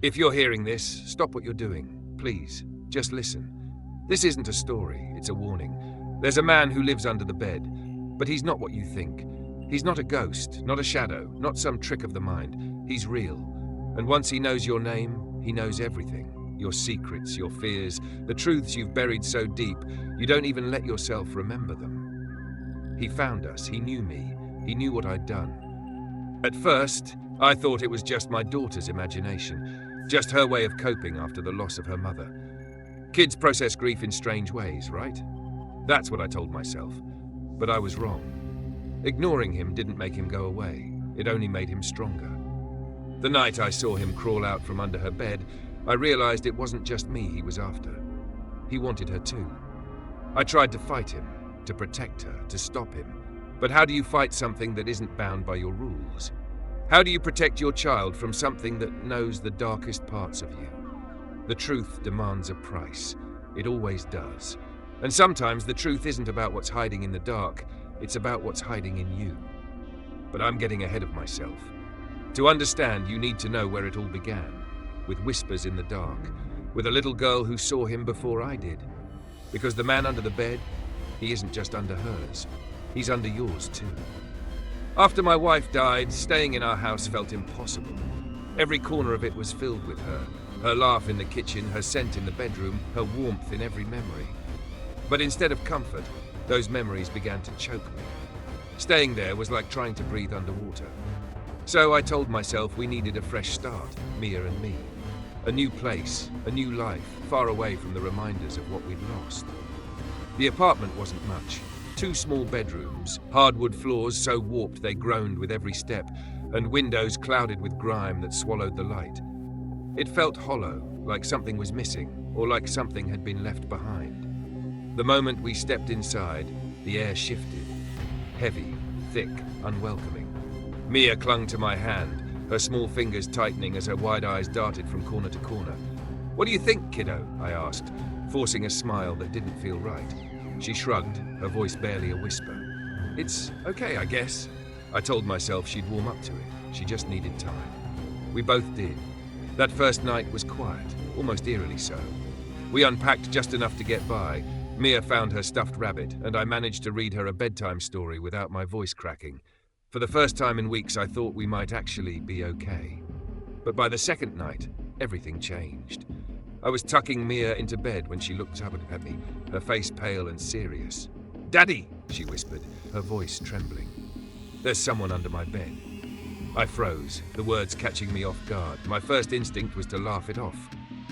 If you're hearing this, stop what you're doing. Please, just listen. This isn't a story, it's a warning. There's a man who lives under the bed, but he's not what you think. He's not a ghost, not a shadow, not some trick of the mind. He's real. And once he knows your name, he knows everything. Your secrets, your fears, the truths you've buried so deep, you don't even let yourself remember them. He found us, he knew me, he knew what I'd done. At first, I thought it was just my daughter's imagination, just her way of coping after the loss of her mother. Kids process grief in strange ways, right? That's what I told myself, but I was wrong. Ignoring him didn't make him go away, it only made him stronger. The night I saw him crawl out from under her bed, I realized it wasn't just me he was after. He wanted her too. I tried to fight him, to protect her, to stop him. But how do you fight something that isn't bound by your rules? How do you protect your child from something that knows the darkest parts of you? The truth demands a price. It always does. And sometimes the truth isn't about what's hiding in the dark, it's about what's hiding in you. But I'm getting ahead of myself. To understand, you need to know where it all began. With whispers in the dark, with a little girl who saw him before I did. Because the man under the bed, he isn't just under hers, he's under yours too. After my wife died, staying in our house felt impossible. Every corner of it was filled with her. Her laugh in the kitchen, her scent in the bedroom, her warmth in every memory. But instead of comfort, those memories began to choke me. Staying there was like trying to breathe underwater. So I told myself we needed a fresh start, Mia and me. A new place, a new life, far away from the reminders of what we'd lost. The apartment wasn't much. 2 small bedrooms, hardwood floors so warped they groaned with every step, and windows clouded with grime that swallowed the light. It felt hollow, like something was missing, or like something had been left behind. The moment we stepped inside, the air shifted. Heavy, thick, unwelcoming. Mia clung to my hand, her small fingers tightening as her wide eyes darted from corner to corner. "What do you think, kiddo?" I asked, forcing a smile that didn't feel right. She shrugged, her voice barely a whisper. "It's okay, I guess." I told myself she'd warm up to it. She just needed time. We both did. That first night was quiet, almost eerily so. We unpacked just enough to get by. Mia found her stuffed rabbit, and I managed to read her a bedtime story without my voice cracking. For the first time in weeks, I thought we might actually be okay. But by the second night, everything changed. I was tucking Mia into bed when she looked up at me, her face pale and serious. "Daddy," she whispered, her voice trembling. "There's someone under my bed." I froze, the words catching me off guard. My first instinct was to laugh it off.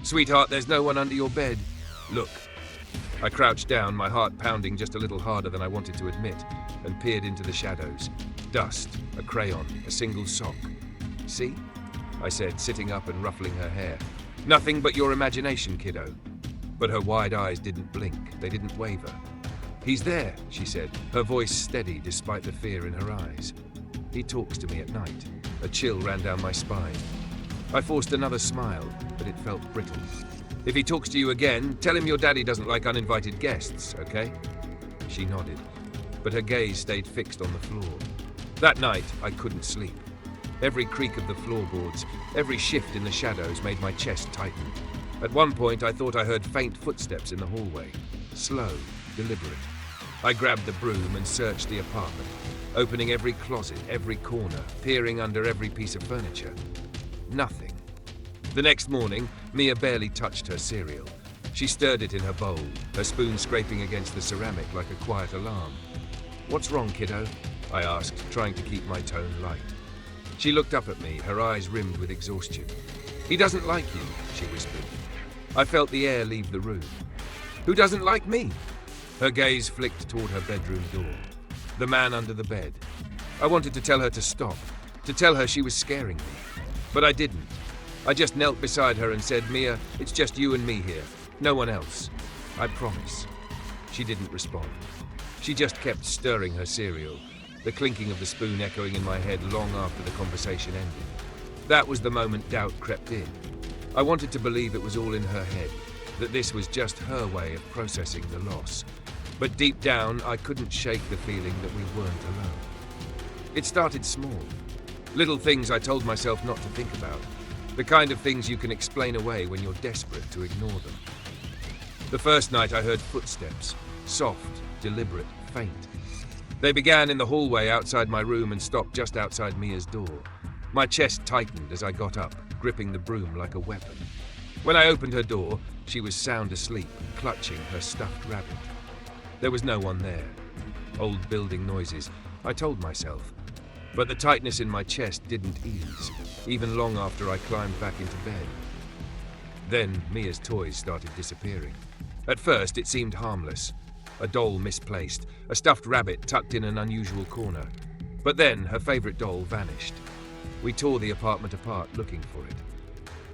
"Sweetheart, there's no one under your bed. Look." I crouched down, my heart pounding just a little harder than I wanted to admit, and peered into the shadows. Dust, a crayon, a single sock. "See?" I said, sitting up and ruffling her hair. "Nothing but your imagination, kiddo." But her wide eyes didn't blink, they didn't waver. "He's there," she said, her voice steady despite the fear in her eyes. "He talks to me at night." A chill ran down my spine. I forced another smile, but it felt brittle. "If he talks to you again, tell him your daddy doesn't like uninvited guests, okay?" She nodded, but her gaze stayed fixed on the floor. That night, I couldn't sleep. Every creak of the floorboards, every shift in the shadows made my chest tighten. At one point, I thought I heard faint footsteps in the hallway. Slow, deliberate. I grabbed the broom and searched the apartment, opening every closet, every corner, peering under every piece of furniture. Nothing. The next morning, Mia barely touched her cereal. She stirred it in her bowl, her spoon scraping against the ceramic like a quiet alarm. "What's wrong, kiddo?" I asked, trying to keep my tone light. She looked up at me, her eyes rimmed with exhaustion. "He doesn't like you," she whispered. I felt the air leave the room. "Who doesn't like me?" Her gaze flicked toward her bedroom door. The man under the bed. I wanted to tell her to stop, to tell her she was scaring me. But I didn't. I just knelt beside her and said, "Mia, it's just you and me here. No one else. I promise." She didn't respond. She just kept stirring her cereal, the clinking of the spoon echoing in my head long after the conversation ended. That was the moment doubt crept in. I wanted to believe it was all in her head, that this was just her way of processing the loss. But deep down, I couldn't shake the feeling that we weren't alone. It started small. Little things I told myself not to think about. The kind of things you can explain away when you're desperate to ignore them. The first night I heard footsteps, soft, deliberate, faint. They began in the hallway outside my room and stopped just outside Mia's door. My chest tightened as I got up, gripping the broom like a weapon. When I opened her door, she was sound asleep, clutching her stuffed rabbit. There was no one there. Old building noises, I told myself. But the tightness in my chest didn't ease, even long after I climbed back into bed. Then Mia's toys started disappearing. At first, it seemed harmless. A doll misplaced, a stuffed rabbit tucked in an unusual corner. But then her favorite doll vanished. We tore the apartment apart looking for it.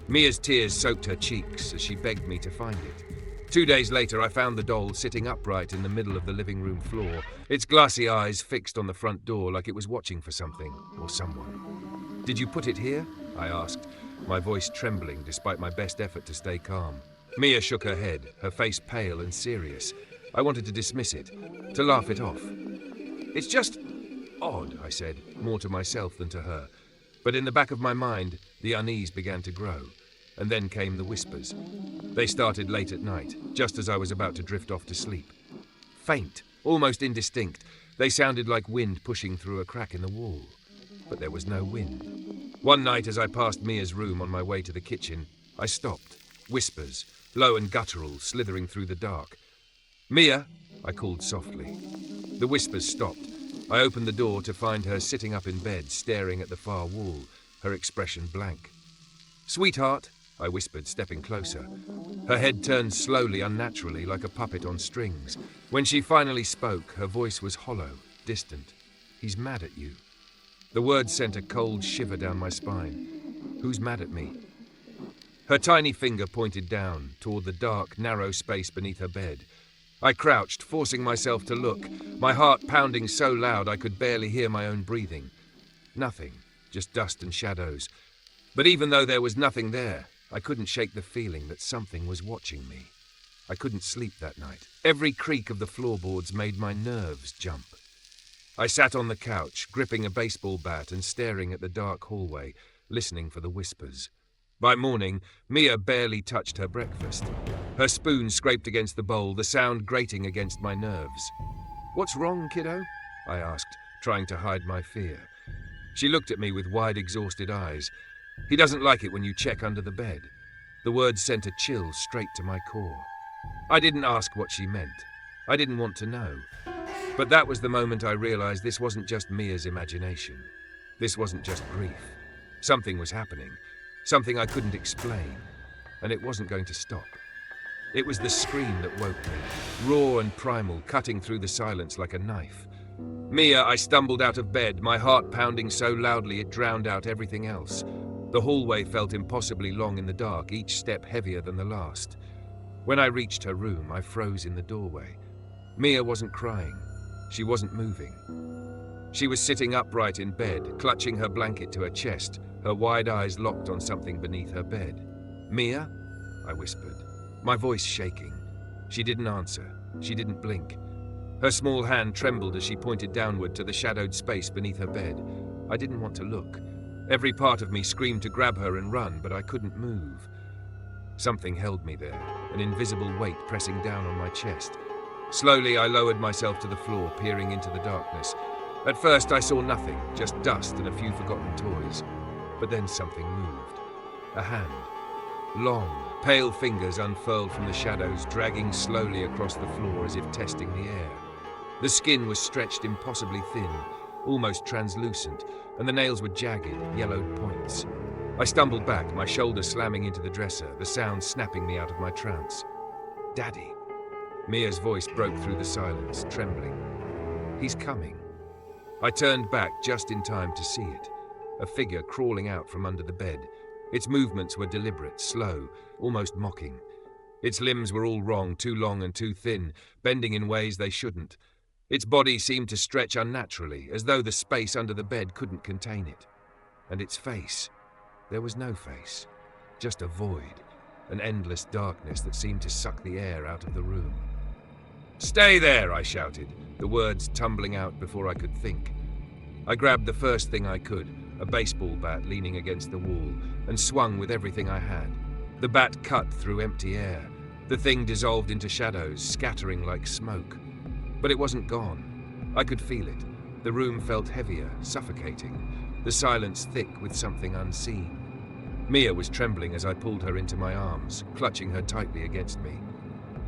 Mia's tears soaked her cheeks as she begged me to find it. 2 days later, I found the doll sitting upright in the middle of the living room floor, its glassy eyes fixed on the front door like it was watching for something or someone. "Did you put it here?" I asked, my voice trembling despite my best effort to stay calm. Mia shook her head, her face pale and serious. I wanted to dismiss it, to laugh it off. "It's just odd," I said, more to myself than to her. But in the back of my mind, the unease began to grow. And then came the whispers. They started late at night, just as I was about to drift off to sleep. Faint, almost indistinct, they sounded like wind pushing through a crack in the wall. But there was no wind. One night as I passed Mia's room on my way to the kitchen, I stopped. Whispers, low and guttural, slithering through the dark. "Mia," I called softly. The whispers stopped. I opened the door to find her sitting up in bed, staring at the far wall, her expression blank. "Sweetheart," I whispered, stepping closer. Her head turned slowly, unnaturally, like a puppet on strings. When she finally spoke, her voice was hollow, distant. "He's mad at you." The words sent a cold shiver down my spine. "Who's mad at me?" Her tiny finger pointed down, toward the dark, narrow space beneath her bed. I crouched, forcing myself to look, my heart pounding so loud I could barely hear my own breathing. Nothing, just dust and shadows. But even though there was nothing there, I couldn't shake the feeling that something was watching me. I couldn't sleep that night. Every creak of the floorboards made my nerves jump. I sat on the couch, gripping a baseball bat and staring at the dark hallway, listening for the whispers. By morning, Mia barely touched her breakfast. Her spoon scraped against the bowl, the sound grating against my nerves. "What's wrong, kiddo?" I asked, trying to hide my fear. She looked at me with wide, exhausted eyes. "He doesn't like it when you check under the bed." The words sent a chill straight to my core. I didn't ask what she meant. I didn't want to know. But that was the moment I realized this wasn't just Mia's imagination. This wasn't just grief. Something was happening. Something I couldn't explain. And it wasn't going to stop. It was the scream that woke me, raw and primal, cutting through the silence like a knife. "Mia," I stumbled out of bed, my heart pounding so loudly it drowned out everything else. The hallway felt impossibly long in the dark, each step heavier than the last. When I reached her room, I froze in the doorway. Mia wasn't crying. She wasn't moving. She was sitting upright in bed, clutching her blanket to her chest, her wide eyes locked on something beneath her bed. "Mia?" I whispered, my voice shaking. She didn't answer. She didn't blink. Her small hand trembled as she pointed downward to the shadowed space beneath her bed. I didn't want to look. Every part of me screamed to grab her and run, but I couldn't move. Something held me there, an invisible weight pressing down on my chest. Slowly, I lowered myself to the floor, peering into the darkness. At first, I saw nothing, just dust and a few forgotten toys. But then something moved. A hand. Long, pale fingers unfurled from the shadows, dragging slowly across the floor as if testing the air. The skin was stretched impossibly thin, almost translucent, and the nails were jagged, yellowed points. I stumbled back, my shoulder slamming into the dresser, the sound snapping me out of my trance. "Daddy." Mia's voice broke through the silence, trembling. "He's coming." I turned back just in time to see it, a figure crawling out from under the bed. Its movements were deliberate, slow, almost mocking. Its limbs were all wrong, too long and too thin, bending in ways they shouldn't. Its body seemed to stretch unnaturally, as though the space under the bed couldn't contain it. And its face, there was no face, just a void, an endless darkness that seemed to suck the air out of the room. "Stay there," I shouted, the words tumbling out before I could think. I grabbed the first thing I could, a baseball bat leaning against the wall, and swung with everything I had. The bat cut through empty air. The thing dissolved into shadows, scattering like smoke. But it wasn't gone. I could feel it. The room felt heavier, suffocating, the silence thick with something unseen. Mia was trembling as I pulled her into my arms, clutching her tightly against me.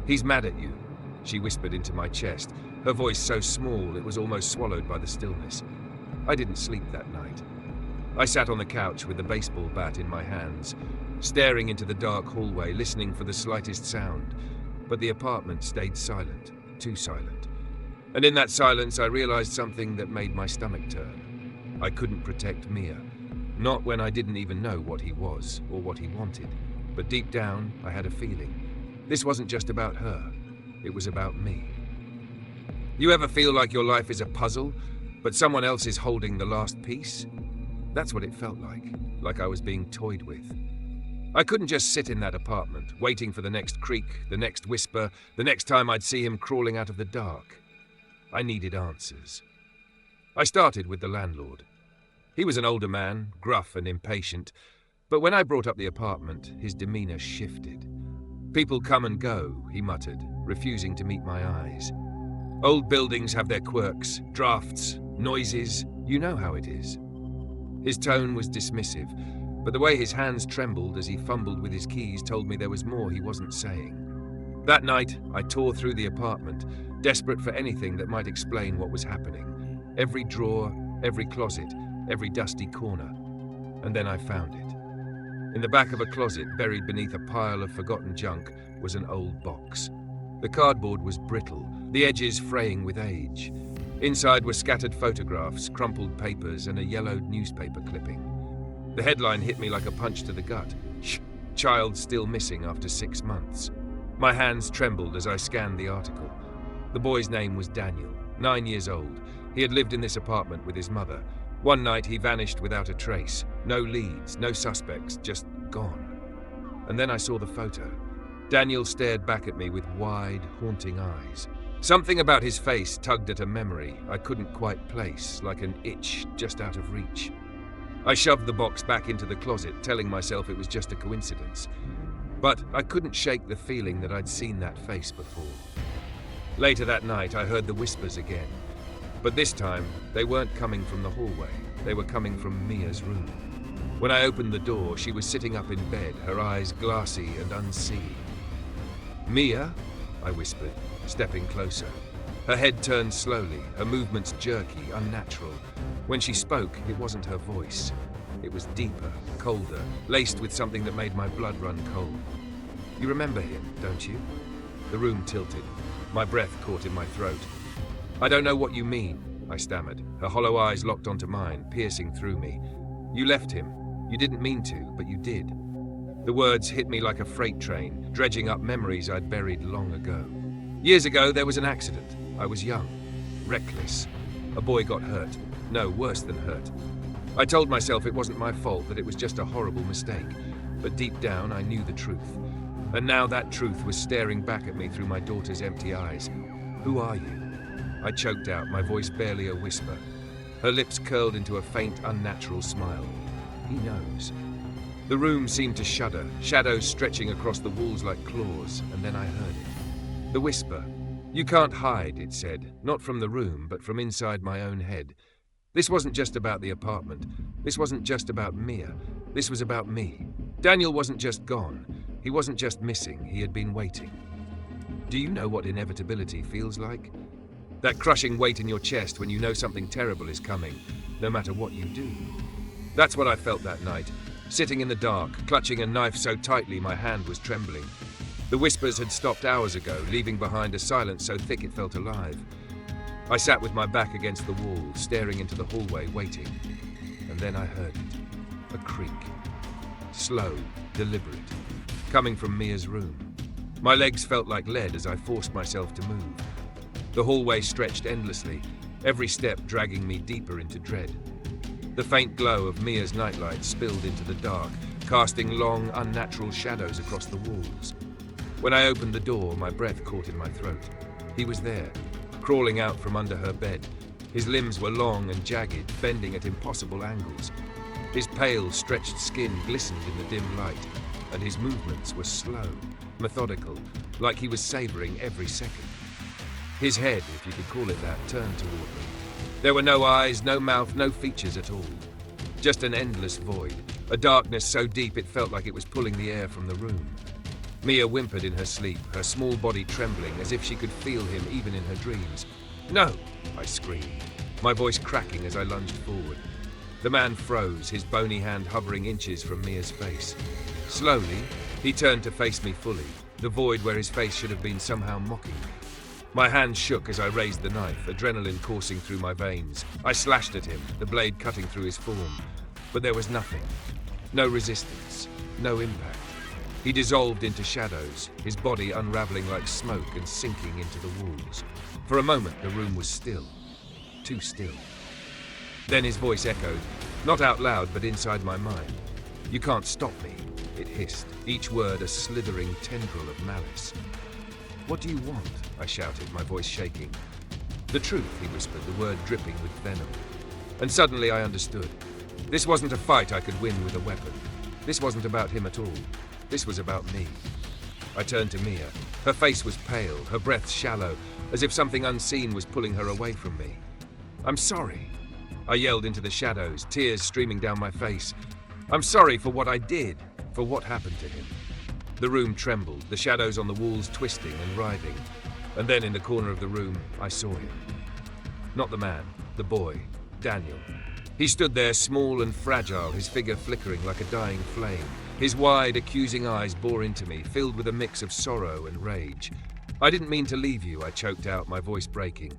"He's mad at you," she whispered into my chest, her voice so small it was almost swallowed by the stillness. I didn't sleep that night. I sat on the couch with the baseball bat in my hands, staring into the dark hallway, listening for the slightest sound. But the apartment stayed silent, too silent. And in that silence, I realized something that made my stomach turn. I couldn't protect Mia. Not when I didn't even know what he was or what he wanted. But deep down, I had a feeling. This wasn't just about her. It was about me. You ever feel like your life is a puzzle, but someone else is holding the last piece? That's what it felt like I was being toyed with. I couldn't just sit in that apartment, waiting for the next creak, the next whisper, the next time I'd see him crawling out of the dark. I needed answers. I started with the landlord. He was an older man, gruff and impatient, but when I brought up the apartment, his demeanor shifted. "People come and go," he muttered, refusing to meet my eyes. "Old buildings have their quirks, drafts, noises. You know how it is." His tone was dismissive, but the way his hands trembled as he fumbled with his keys told me there was more he wasn't saying. That night, I tore through the apartment, desperate for anything that might explain what was happening. Every drawer, every closet, every dusty corner. And then I found it. In the back of a closet, buried beneath a pile of forgotten junk, was an old box. The cardboard was brittle, the edges fraying with age. Inside were scattered photographs, crumpled papers, and a yellowed newspaper clipping. The headline hit me like a punch to the gut. "Child still missing after 6 months." My hands trembled as I scanned the article. The boy's name was Daniel, 9 years old. He had lived in this apartment with his mother. One night he vanished without a trace. No leads, no suspects, just gone. And then I saw the photo. Daniel stared back at me with wide, haunting eyes. Something about his face tugged at a memory I couldn't quite place, like an itch just out of reach. I shoved the box back into the closet, telling myself it was just a coincidence. But I couldn't shake the feeling that I'd seen that face before. Later that night, I heard the whispers again. But this time, they weren't coming from the hallway. They were coming from Mia's room. When I opened the door, she was sitting up in bed, her eyes glassy and unseeing. "Mia?" I whispered, stepping closer. Her head turned slowly, her movements jerky, unnatural. When she spoke, it wasn't her voice. It was deeper, colder, laced with something that made my blood run cold. "You remember him, don't you?" The room tilted. My breath caught in my throat. "I don't know what you mean," I stammered, her hollow eyes locked onto mine, piercing through me. "You left him. You didn't mean to, but you did." The words hit me like a freight train, dredging up memories I'd buried long ago. Years ago, there was an accident. I was young, reckless. A boy got hurt. No, worse than hurt. I told myself it wasn't my fault, that it was just a horrible mistake. But deep down, I knew the truth. And now that truth was staring back at me through my daughter's empty eyes. "Who are you?" I choked out, my voice barely a whisper. Her lips curled into a faint, unnatural smile. "He knows." The room seemed to shudder, shadows stretching across the walls like claws, and then I heard it. The whisper. "You can't hide," it said, not from the room, but from inside my own head. This wasn't just about the apartment. This wasn't just about Mia. This was about me. Daniel wasn't just gone. He wasn't just missing. He had been waiting. Do you know what inevitability feels like? That crushing weight in your chest when you know something terrible is coming, no matter what you do. That's what I felt that night, sitting in the dark, clutching a knife so tightly my hand was trembling. The whispers had stopped hours ago, leaving behind a silence so thick it felt alive. I sat with my back against the wall, staring into the hallway, waiting. And then I heard it. A creak. Slow, deliberate, coming from Mia's room. My legs felt like lead as I forced myself to move. The hallway stretched endlessly, every step dragging me deeper into dread. The faint glow of Mia's nightlight spilled into the dark, casting long, unnatural shadows across the walls. When I opened the door, my breath caught in my throat. He was there, crawling out from under her bed. His limbs were long and jagged, bending at impossible angles. His pale, stretched skin glistened in the dim light, and his movements were slow, methodical, like he was savoring every second. His head, if you could call it that, turned toward me. There were no eyes, no mouth, no features at all. Just an endless void, a darkness so deep it felt like it was pulling the air from the room. Mia whimpered in her sleep, her small body trembling as if she could feel him even in her dreams. "No!" I screamed, my voice cracking as I lunged forward. The man froze, his bony hand hovering inches from Mia's face. Slowly, he turned to face me fully, the void where his face should have been somehow mocking me. My hand shook as I raised the knife, adrenaline coursing through my veins. I slashed at him, the blade cutting through his form. But there was nothing. No resistance, no impact. He dissolved into shadows, his body unraveling like smoke and sinking into the walls. For a moment, the room was still. Too still. Then his voice echoed, not out loud, but inside my mind. "You can't stop me," it hissed, each word a slithering tendril of malice. "What do you want?" I shouted, my voice shaking. "The truth," he whispered, the word dripping with venom. And suddenly I understood. This wasn't a fight I could win with a weapon. This wasn't about him at all. This was about me. I turned to Mia. Her face was pale, her breath shallow, as if something unseen was pulling her away from me. "I'm sorry," I yelled into the shadows, tears streaming down my face. "I'm sorry for what I did, for what happened to him." The room trembled, the shadows on the walls twisting and writhing. And then in the corner of the room, I saw him. Not the man, the boy, Daniel. He stood there small and fragile, his figure flickering like a dying flame. His wide, accusing eyes bore into me, filled with a mix of sorrow and rage. "I didn't mean to leave you," I choked out, my voice breaking.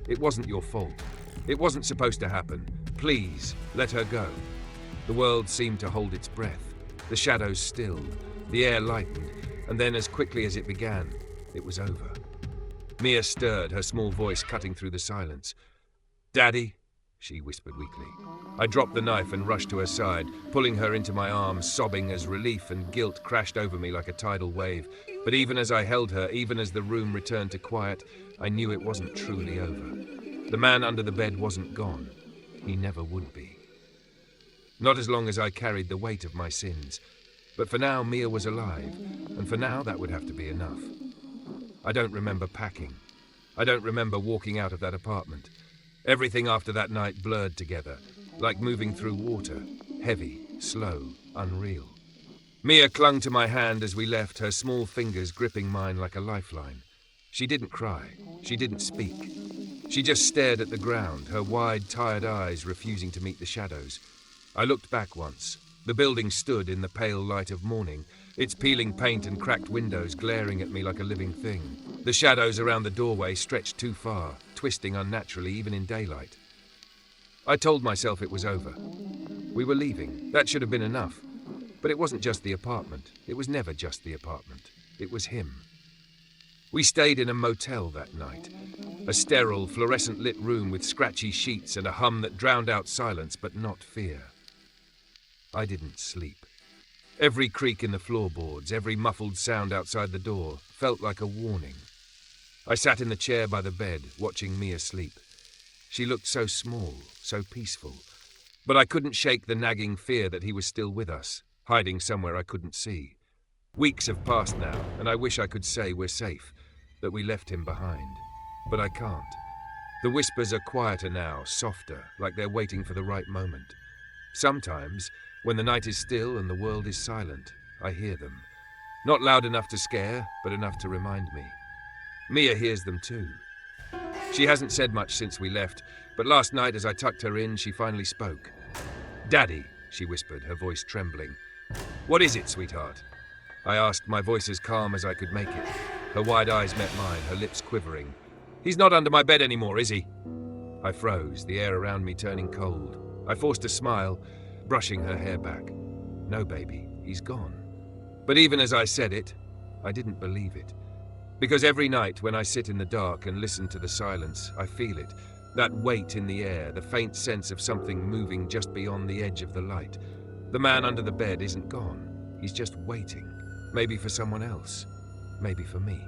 "It wasn't your fault. It wasn't supposed to happen. Please, let her go." The world seemed to hold its breath. The shadows stilled, the air lightened, and then as quickly as it began, it was over. Mia stirred, her small voice cutting through the silence. "Daddy," she whispered weakly. I dropped the knife and rushed to her side, pulling her into my arms, sobbing as relief and guilt crashed over me like a tidal wave. But even as I held her, even as the room returned to quiet, I knew it wasn't truly over. The man under the bed wasn't gone. He never would be. Not as long as I carried the weight of my sins. But for now, Mia was alive, and for now that would have to be enough. I don't remember packing. I don't remember walking out of that apartment. Everything after that night blurred together, like moving through water, heavy, slow, unreal. Mia clung to my hand as we left, her small fingers gripping mine like a lifeline. She didn't cry. She didn't speak. She just stared at the ground, her wide, tired eyes refusing to meet the shadows. I looked back once. The building stood in the pale light of morning, its peeling paint and cracked windows glaring at me like a living thing. The shadows around the doorway stretched too far, twisting unnaturally even in daylight. I told myself it was over. We were leaving. That should have been enough. But it wasn't just the apartment. It was never just the apartment. It was him. We stayed in a motel that night. A sterile, fluorescent-lit room with scratchy sheets and a hum that drowned out silence but not fear. I didn't sleep. Every creak in the floorboards, every muffled sound outside the door felt like a warning. I sat in the chair by the bed, watching Mia sleep. She looked so small, so peaceful. But I couldn't shake the nagging fear that he was still with us, hiding somewhere I couldn't see. Weeks have passed now, and I wish I could say we're safe, that we left him behind. But I can't. The whispers are quieter now, softer, like they're waiting for the right moment. Sometimes, when the night is still and the world is silent, I hear them. Not loud enough to scare, but enough to remind me. Mia hears them too. She hasn't said much since we left, but last night as I tucked her in, she finally spoke. "Daddy," she whispered, her voice trembling. "What is it, sweetheart?" I asked, my voice as calm as I could make it. Her wide eyes met mine, her lips quivering. "He's not under my bed anymore, is he?" I froze, the air around me turning cold. I forced a smile, brushing her hair back. "No, baby, he's gone." But even as I said it, I didn't believe it. Because every night when I sit in the dark and listen to the silence, I feel it. That weight in the air, the faint sense of something moving just beyond the edge of the light. The man under the bed isn't gone. He's just waiting. Maybe for someone else. Maybe for me.